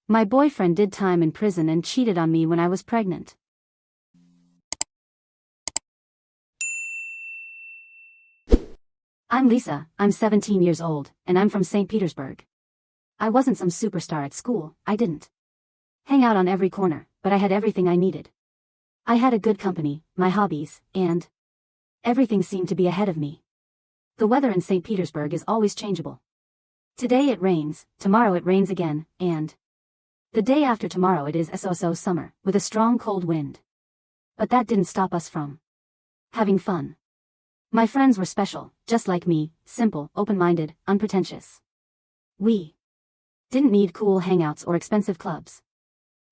My boyfriend did time in prison and cheated on me when I was pregnant. I'm Lisa, I'm 17 years old, and I'm from St. Petersburg. I wasn't some superstar at school, I didn't hang out on every corner, but I had everything I needed. I had a good company, my hobbies, and everything seemed to be ahead of me. The weather in St. Petersburg is always changeable. Today it rains, tomorrow it rains again, and the day after tomorrow it is so summer, with a strong cold wind. But that didn't stop us from having fun. My friends were special, just like me, simple, open-minded, unpretentious. We didn't need cool hangouts or expensive clubs.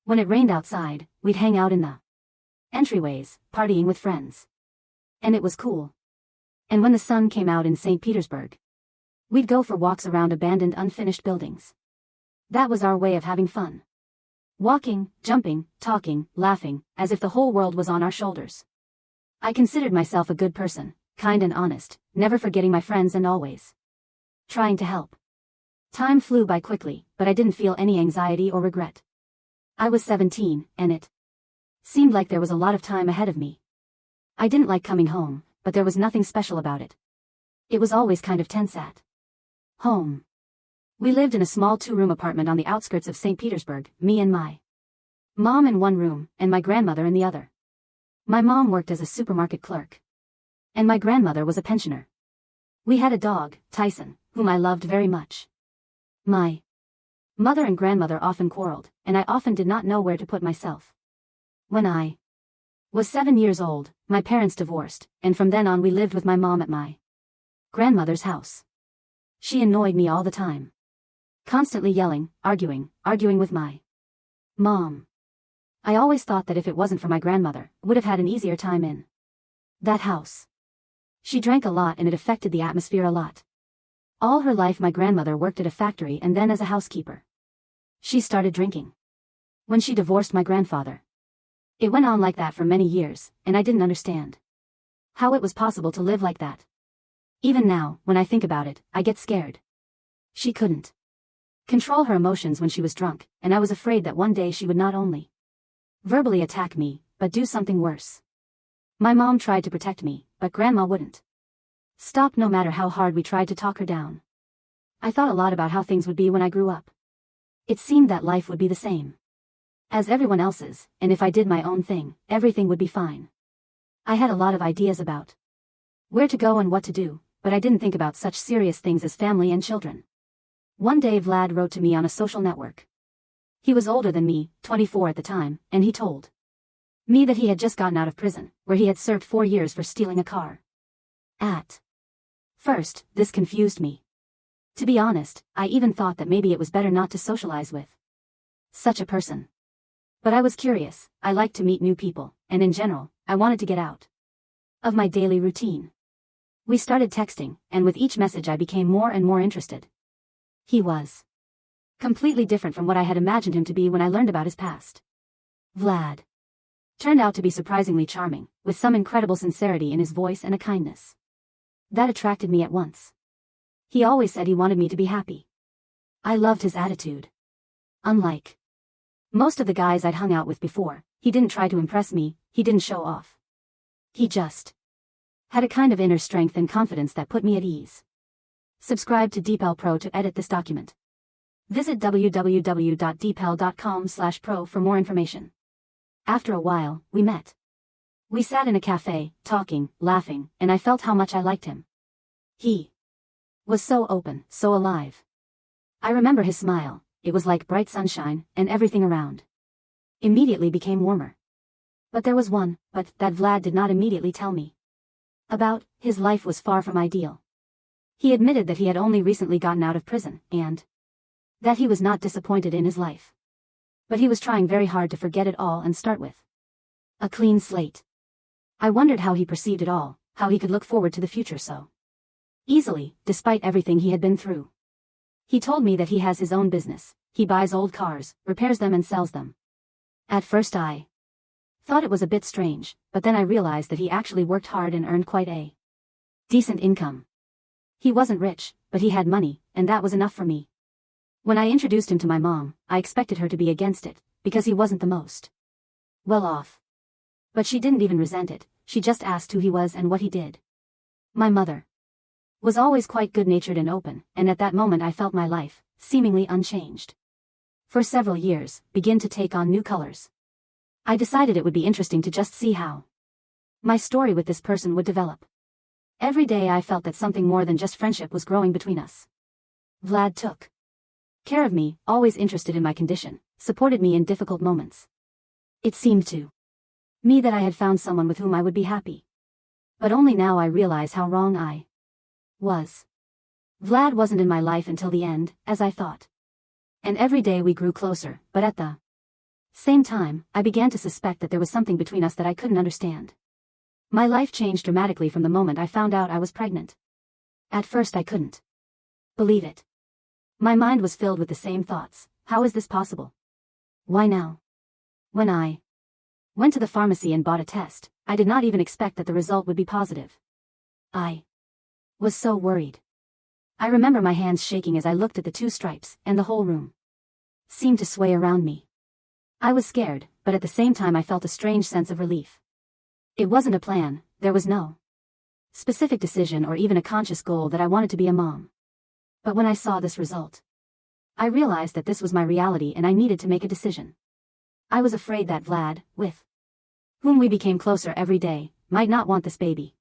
When it rained outside, we'd hang out in the entryways, partying with friends. And it was cool. And when the sun came out in St. Petersburg, we'd go for walks around abandoned unfinished buildings. That was our way of having fun. Walking, jumping, talking, laughing, as if the whole world was on our shoulders. I considered myself a good person, kind and honest, never forgetting my friends and always trying to help. Time flew by quickly, but I didn't feel any anxiety or regret. I was 17, and it seemed like there was a lot of time ahead of me. I didn't like coming home, but there was nothing special about it. It was always kind of tense at home. We lived in a small 2-room apartment on the outskirts of St. Petersburg, me and my mom in one room, and my grandmother in the other. My mom worked as a supermarket clerk, and my grandmother was a pensioner. We had a dog, Tyson, whom I loved very much. My mother and grandmother often quarreled, and I often did not know where to put myself. When I was 7 years old, my parents divorced, and from then on we lived with my mom at my grandmother's house. She annoyed me all the time. Constantly yelling, arguing with my mom. I always thought that if it wasn't for my grandmother, I would have had an easier time in that house. She drank a lot and it affected the atmosphere a lot. All her life my grandmother worked at a factory and then as a housekeeper. She started drinking when she divorced my grandfather. It went on like that for many years, and I didn't understand how it was possible to live like that. Even now, when I think about it, I get scared. She couldn't control her emotions when she was drunk, and I was afraid that one day she would not only verbally attack me, but do something worse. My mom tried to protect me, but Grandma wouldn't stop no matter how hard we tried to talk her down. I thought a lot about how things would be when I grew up. It seemed that life would be the same as everyone else's, and if I did my own thing, everything would be fine. I had a lot of ideas about where to go and what to do, but I didn't think about such serious things as family and children. One day Vlad wrote to me on a social network. He was older than me, 24 at the time, and he told me that he had just gotten out of prison, where he had served 4 years for stealing a car. At first, this confused me. To be honest, I even thought that maybe it was better not to socialize with such a person. But I was curious, I liked to meet new people, and in general, I wanted to get out of my daily routine. We started texting, and with each message I became more and more interested. He was completely different from what I had imagined him to be when I learned about his past. Vlad turned out to be surprisingly charming, with some incredible sincerity in his voice and a kindness that attracted me at once. He always said he wanted me to be happy. I loved his attitude. Unlike most of the guys I'd hung out with before, he didn't try to impress me, he didn't show off. He just had a kind of inner strength and confidence that put me at ease. Subscribe to DeepL Pro to edit this document. Visit www.deepl.com/pro for more information. After a while, we met. We sat in a cafe, talking, laughing, and I felt how much I liked him. He was so open, so alive. I remember his smile, it was like bright sunshine, and everything around immediately became warmer. But there was one but that Vlad did not immediately tell me about. His life was far from ideal. He admitted that he had only recently gotten out of prison, and that he was not disappointed in his life. But he was trying very hard to forget it all and start with a clean slate. I wondered how he perceived it all, how he could look forward to the future so easily, despite everything he had been through. He told me that he has his own business, he buys old cars, repairs them and sells them. At first I thought it was a bit strange, but then I realized that he actually worked hard and earned quite a decent income. He wasn't rich, but he had money, and that was enough for me. When I introduced him to my mom, I expected her to be against it, because he wasn't the most well off. But she didn't even resent it, she just asked who he was and what he did. My mother was always quite good-natured and open, and at that moment I felt my life, seemingly unchanged for several years, begin to take on new colors. I decided it would be interesting to just see how my story with this person would develop. Every day I felt that something more than just friendship was growing between us. Vlad took care of me, always interested in my condition, supported me in difficult moments. It seemed to me that I had found someone with whom I would be happy. But only now I realize how wrong I was. Vlad wasn't in my life until the end, as I thought. And every day we grew closer, but at the same time, I began to suspect that there was something between us that I couldn't understand. My life changed dramatically from the moment I found out I was pregnant. At first I couldn't believe it. My mind was filled with the same thoughts. How is this possible? Why now? When I went to the pharmacy and bought a test, I did not even expect that the result would be positive. I was so worried. I remember my hands shaking as I looked at the 2 stripes, and the whole room seemed to sway around me. I was scared, but at the same time I felt a strange sense of relief. It wasn't a plan, there was no specific decision or even a conscious goal that I wanted to be a mom. But when I saw this result, I realized that this was my reality and I needed to make a decision. I was afraid that Vlad, with whom we became closer every day, might not want this baby.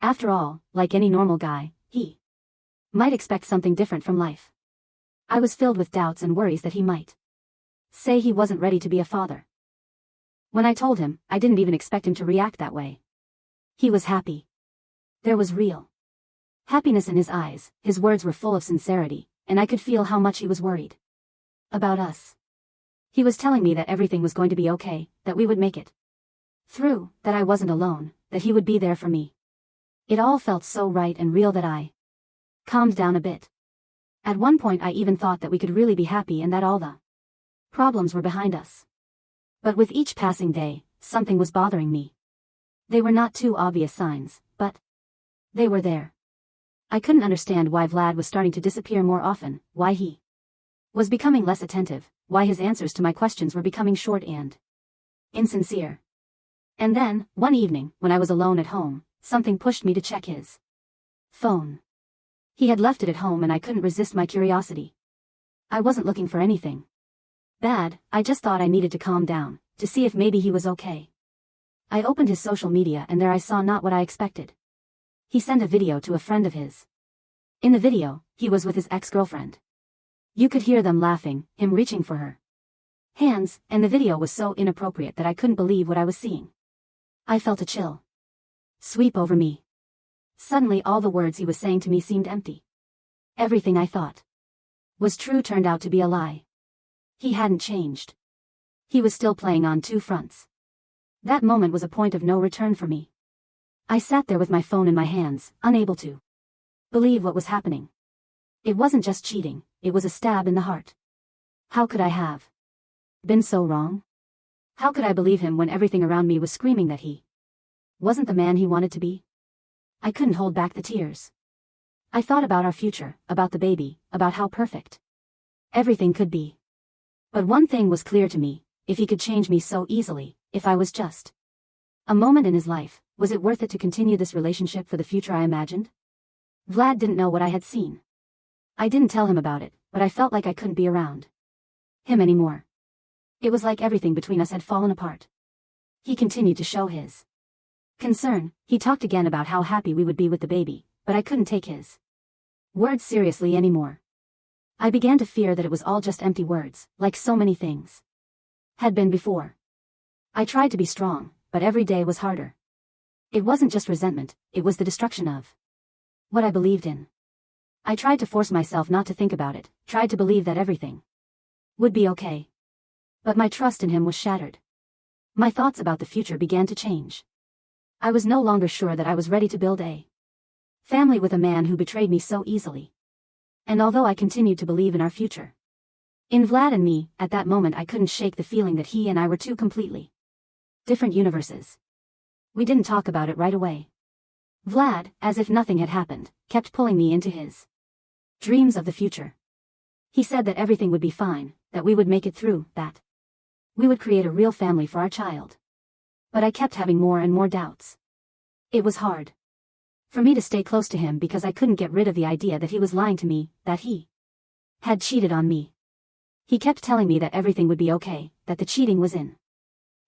After all, like any normal guy, he might expect something different from life. I was filled with doubts and worries that he might say he wasn't ready to be a father. When I told him, I didn't even expect him to react that way. He was happy. There was real happiness in his eyes, his words were full of sincerity, and I could feel how much he was worried about us. He was telling me that everything was going to be okay, that we would make it through, that I wasn't alone, that he would be there for me. It all felt so right and real that I calmed down a bit. At one point I even thought that we could really be happy and that all the problems were behind us. But with each passing day, something was bothering me. They were not too obvious signs, but they were there. I couldn't understand why Vlad was starting to disappear more often, why he was becoming less attentive, why his answers to my questions were becoming short and insincere. And then, one evening, when I was alone at home, something pushed me to check his phone. He had left it at home and I couldn't resist my curiosity. I wasn't looking for anything bad, I just thought I needed to calm down, to see if maybe he was okay. I opened his social media and there I saw not what I expected. He sent a video to a friend of his. In the video, he was with his ex-girlfriend. You could hear them laughing, him reaching for her hands, and the video was so inappropriate that I couldn't believe what I was seeing. I felt a chill sweep over me. Suddenly all the words he was saying to me seemed empty. Everything I thought was true turned out to be a lie. He hadn't changed. He was still playing on 2 fronts. That moment was a point of no return for me. I sat there with my phone in my hands, unable to believe what was happening. It wasn't just cheating, it was a stab in the heart. How could I have been so wrong? How could I believe him when everything around me was screaming that he wasn't the man he wanted to be? I couldn't hold back the tears. I thought about our future, about the baby, about how perfect everything could be. But one thing was clear to me, if he could change me so easily, if I was just a moment in his life, was it worth it to continue this relationship for the future I imagined? Vlad didn't know what I had seen. I didn't tell him about it, but I felt like I couldn't be around him anymore. It was like everything between us had fallen apart. He continued to show his concern. He talked again about how happy we would be with the baby, but I couldn't take his words seriously anymore. I began to fear that it was all just empty words, like so many things had been before. I tried to be strong, but every day was harder. It wasn't just resentment, it was the destruction of what I believed in. I tried to force myself not to think about it, tried to believe that everything would be okay. But my trust in him was shattered. My thoughts about the future began to change. I was no longer sure that I was ready to build a family with a man who betrayed me so easily. And although I continued to believe in our future, in Vlad and me, at that moment I couldn't shake the feeling that he and I were 2 completely different universes. We didn't talk about it right away. Vlad, as if nothing had happened, kept pulling me into his dreams of the future. He said that everything would be fine, that we would make it through, that we would create a real family for our child. But I kept having more and more doubts. It was hard for me to stay close to him because I couldn't get rid of the idea that he was lying to me, that he had cheated on me. He kept telling me that everything would be okay, that the cheating was in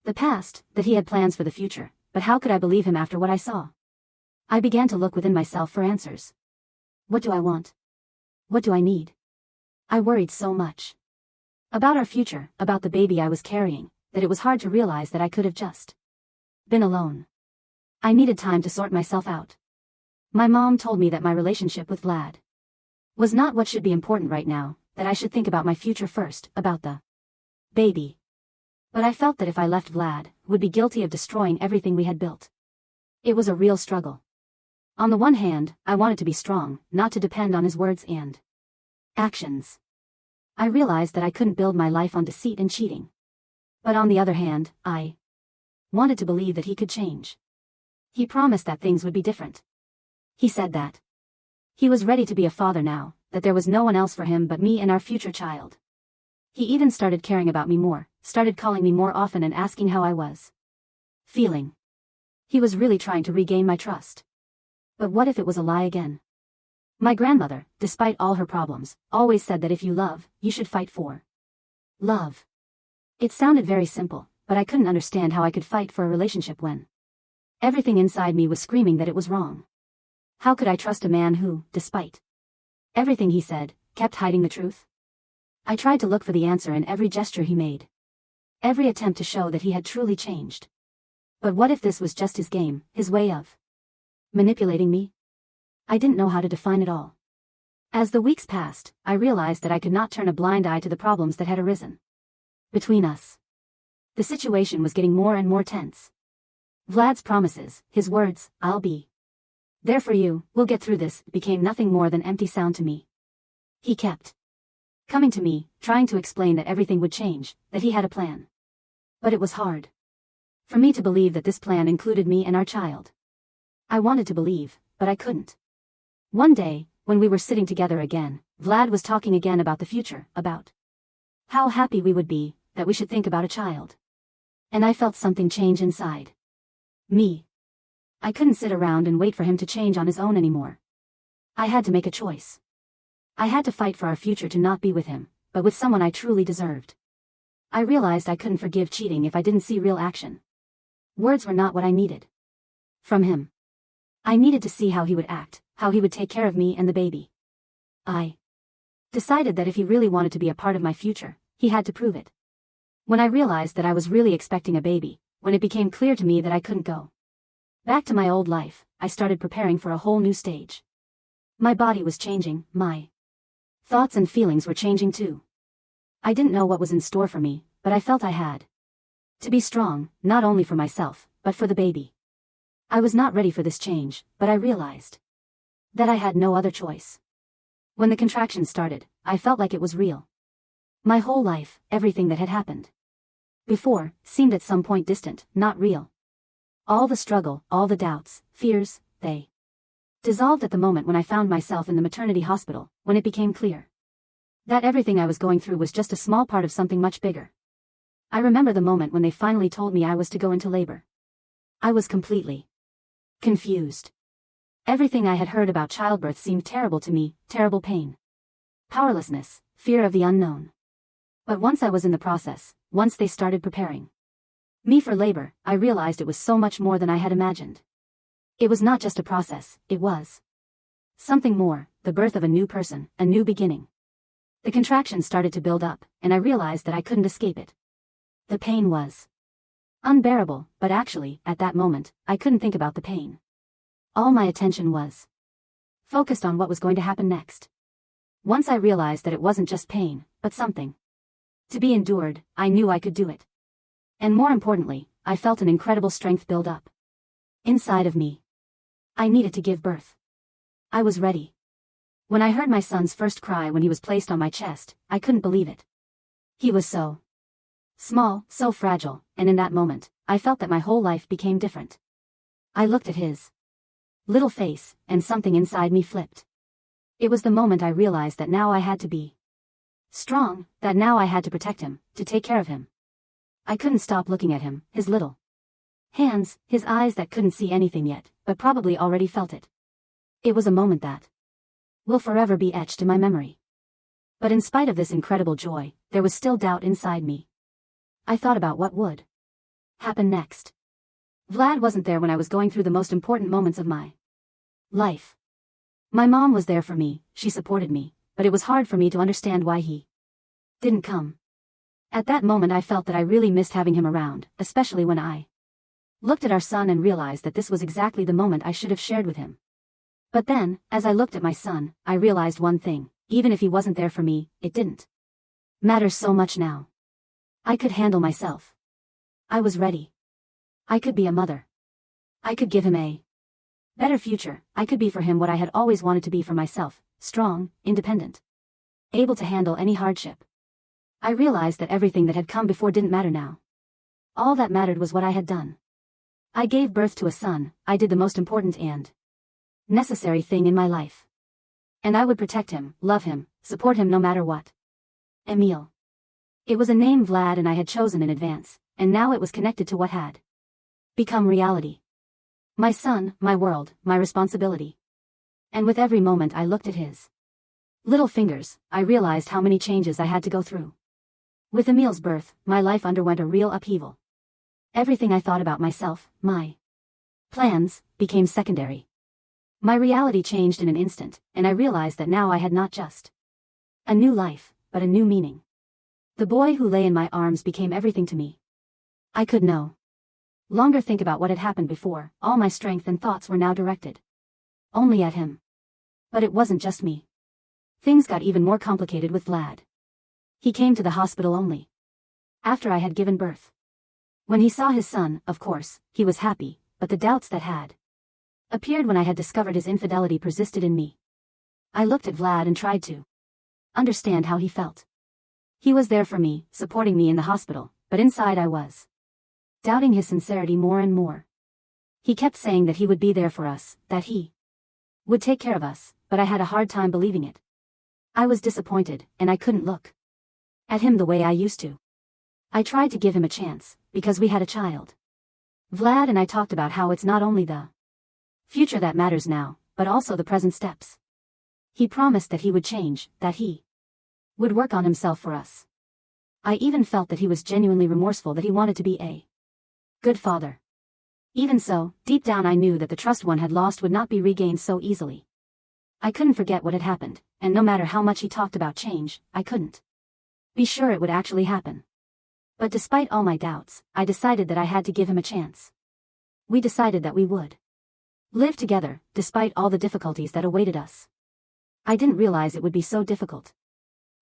the past, that he had plans for the future, but how could I believe him after what I saw? I began to look within myself for answers. What do I want? What do I need? I worried so much about our future, about the baby I was carrying, that it was hard to realize that I could have just been alone. I needed time to sort myself out. My mom told me that my relationship with Vlad was not what should be important right now, that I should think about my future first, about the baby. But I felt that if I left Vlad, would be guilty of destroying everything we had built. It was a real struggle. On the one hand, I wanted to be strong, not to depend on his words and actions. I realized that I couldn't build my life on deceit and cheating. But on the other hand, I wanted to believe that he could change. He promised that things would be different. He said that he was ready to be a father now, that there was no one else for him but me and our future child. He even started caring about me more, started calling me more often and asking how I was feeling. He was really trying to regain my trust. But what if it was a lie again? My grandmother, despite all her problems, always said that if you love, you should fight for love. It sounded very simple, but I couldn't understand how I could fight for a relationship when everything inside me was screaming that it was wrong. How could I trust a man who, despite everything he said, kept hiding the truth? I tried to look for the answer in every gesture he made, every attempt to show that he had truly changed. But what if this was just his game, his way of manipulating me? I didn't know how to define it all. As the weeks passed, I realized that I could not turn a blind eye to the problems that had arisen between us. The situation was getting more and more tense. Vlad's promises, his words, "I'll be there for you, we'll get through this," became nothing more than empty sound to me. He kept coming to me, trying to explain that everything would change, that he had a plan. But it was hard for me to believe that this plan included me and our child. I wanted to believe, but I couldn't. One day, when we were sitting together again, Vlad was talking again about the future, about how happy we would be, that we should think about a child. And I felt something change inside me. I couldn't sit around and wait for him to change on his own anymore. I had to make a choice. I had to fight for our future, to not be with him, but with someone I truly deserved. I realized I couldn't forgive cheating if I didn't see real action. Words were not what I needed from him. I needed to see how he would act, how he would take care of me and the baby. I decided that if he really wanted to be a part of my future, he had to prove it. When I realized that I was really expecting a baby, when it became clear to me that I couldn't go back to my old life, I started preparing for a whole new stage. My body was changing, my thoughts and feelings were changing too. I didn't know what was in store for me, but I felt I had to be strong, not only for myself, but for the baby. I was not ready for this change, but I realized that I had no other choice. When the contractions started, I felt like it was real. My whole life, everything that had happened before, seemed at some point distant, not real. All the struggle, all the doubts, fears, they dissolved at the moment when I found myself in the maternity hospital, when it became clear that everything I was going through was just a small part of something much bigger. I remember the moment when they finally told me I was to go into labor. I was completely confused. Everything I had heard about childbirth seemed terrible to me, terrible pain, powerlessness, fear of the unknown. But once I was in the process, once they started preparing me for labor, I realized it was so much more than I had imagined. It was not just a process, it was something more, the birth of a new person, a new beginning. The contractions started to build up, and I realized that I couldn't escape it. The pain was unbearable, but actually, at that moment, I couldn't think about the pain. All my attention was focused on what was going to happen next. Once I realized that it wasn't just pain, but something to be endured, I knew I could do it. And more importantly, I felt an incredible strength build up inside of me. I needed to give birth. I was ready. When I heard my son's first cry when he was placed on my chest, I couldn't believe it. He was so small, so fragile, and in that moment, I felt that my whole life became different. I looked at his little face, and something inside me flipped. It was the moment I realized that now I had to be strong, that now I had to protect him, to take care of him. I couldn't stop looking at him, his little hands, his eyes that couldn't see anything yet, but probably already felt it. It was a moment that will forever be etched in my memory. But in spite of this incredible joy, there was still doubt inside me. I thought about what would happen next. Vlad wasn't there when I was going through the most important moments of my life. My mom was there for me, she supported me, but it was hard for me to understand why he didn't come. At that moment I felt that I really missed having him around, especially when I looked at our son and realized that this was exactly the moment I should have shared with him. But then, as I looked at my son, I realized one thing: even if he wasn't there for me, it didn't matter so much now. I could handle myself. I was ready. I could be a mother. I could give him a better future. I could be for him what I had always wanted to be for myself: strong, independent, able to handle any hardship. I realized that everything that had come before didn't matter now. All that mattered was what I had done. I gave birth to a son. I did the most important and necessary thing in my life. And I would protect him, love him, support him no matter what. Emil. It was a name Vlad and I had chosen in advance, and now it was connected to what had become reality. My son, my world, my responsibility. And with every moment I looked at his little fingers, I realized how many changes I had to go through. With Emil's birth, my life underwent a real upheaval. Everything I thought about myself, my plans, became secondary. My reality changed in an instant, and I realized that now I had not just a new life, but a new meaning. The boy who lay in my arms became everything to me. I could no longer think about what had happened before. All my strength and thoughts were now directed only at him. But it wasn't just me. Things got even more complicated with Vlad. He came to the hospital only after I had given birth. When he saw his son, of course, he was happy, but the doubts that had appeared when I had discovered his infidelity persisted in me. I looked at Vlad and tried to understand how he felt. He was there for me, supporting me in the hospital, but inside I was doubting his sincerity more and more. He kept saying that he would be there for us, that he would take care of us, but I had a hard time believing it. I was disappointed, and I couldn't look at him the way I used to. I tried to give him a chance, because we had a child. Vlad and I talked about how it's not only the future that matters now, but also the present steps. He promised that he would change, that he would work on himself for us. I even felt that he was genuinely remorseful, that he wanted to be a good father. Even so, deep down I knew that the trust one had lost would not be regained so easily. I couldn't forget what had happened, and no matter how much he talked about change, I couldn't be sure it would actually happen. But despite all my doubts, I decided that I had to give him a chance. We decided that we would live together, despite all the difficulties that awaited us. I didn't realize it would be so difficult.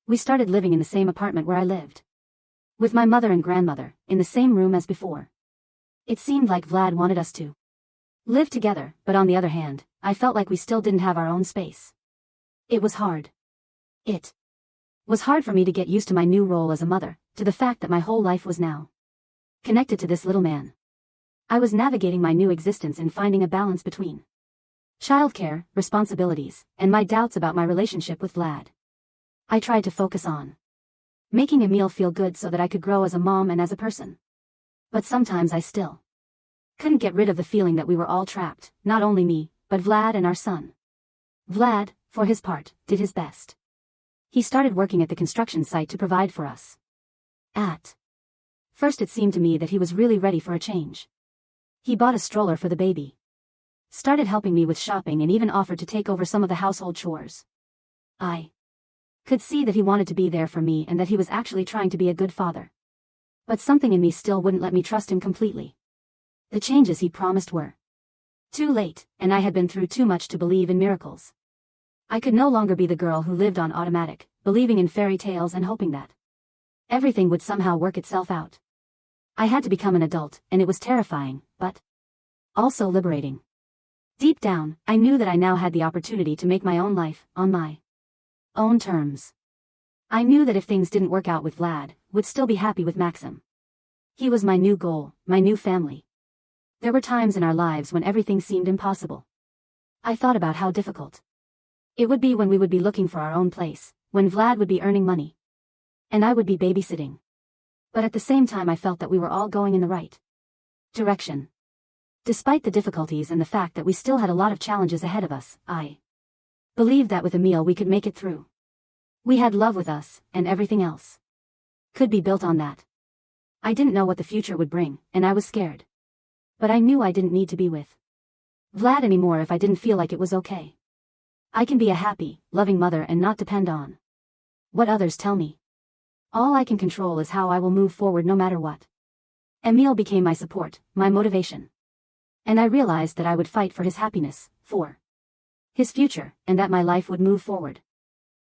We started living in the same apartment where I lived with my mother and grandmother, in the same room as before. It seemed like Vlad wanted us to live together, but on the other hand, I felt like we still didn't have our own space. It was hard. It was hard for me to get used to my new role as a mother, to the fact that my whole life was now connected to this little man. I was navigating my new existence and finding a balance between childcare, responsibilities, and my doubts about my relationship with Vlad. I tried to focus on making Emil feel good so that I could grow as a mom and as a person. But sometimes I still couldn't get rid of the feeling that we were all trapped, not only me, but Vlad and our son. Vlad, for his part, did his best. He started working at the construction site to provide for us. At first it seemed to me that he was really ready for a change. He bought a stroller for the baby, started helping me with shopping, and even offered to take over some of the household chores. I could see that he wanted to be there for me and that he was actually trying to be a good father. But something in me still wouldn't let me trust him completely. The changes he promised were too late, and I had been through too much to believe in miracles. I could no longer be the girl who lived on automatic, believing in fairy tales and hoping that everything would somehow work itself out. I had to become an adult, and it was terrifying, but also liberating. Deep down, I knew that I now had the opportunity to make my own life, on my own terms. I knew that if things didn't work out with Vlad, would still be happy with Maxim. He was my new goal, my new family. There were times in our lives when everything seemed impossible. I thought about how difficult it would be when we would be looking for our own place, when Vlad would be earning money, And I would be babysitting. But at the same time I felt that we were all going in the right direction. Despite the difficulties and the fact that we still had a lot of challenges ahead of us, I believed that with Emil we could make it through. We had love with us, and everything else could be built on that. I didn't know what the future would bring, and I was scared. But I knew I didn't need to be with Vlad anymore if I didn't feel like it was okay. I can be a happy, loving mother and not depend on what others tell me. All I can control is how I will move forward no matter what. Emil became my support, my motivation. And I realized that I would fight for his happiness, for his future, and that my life would move forward.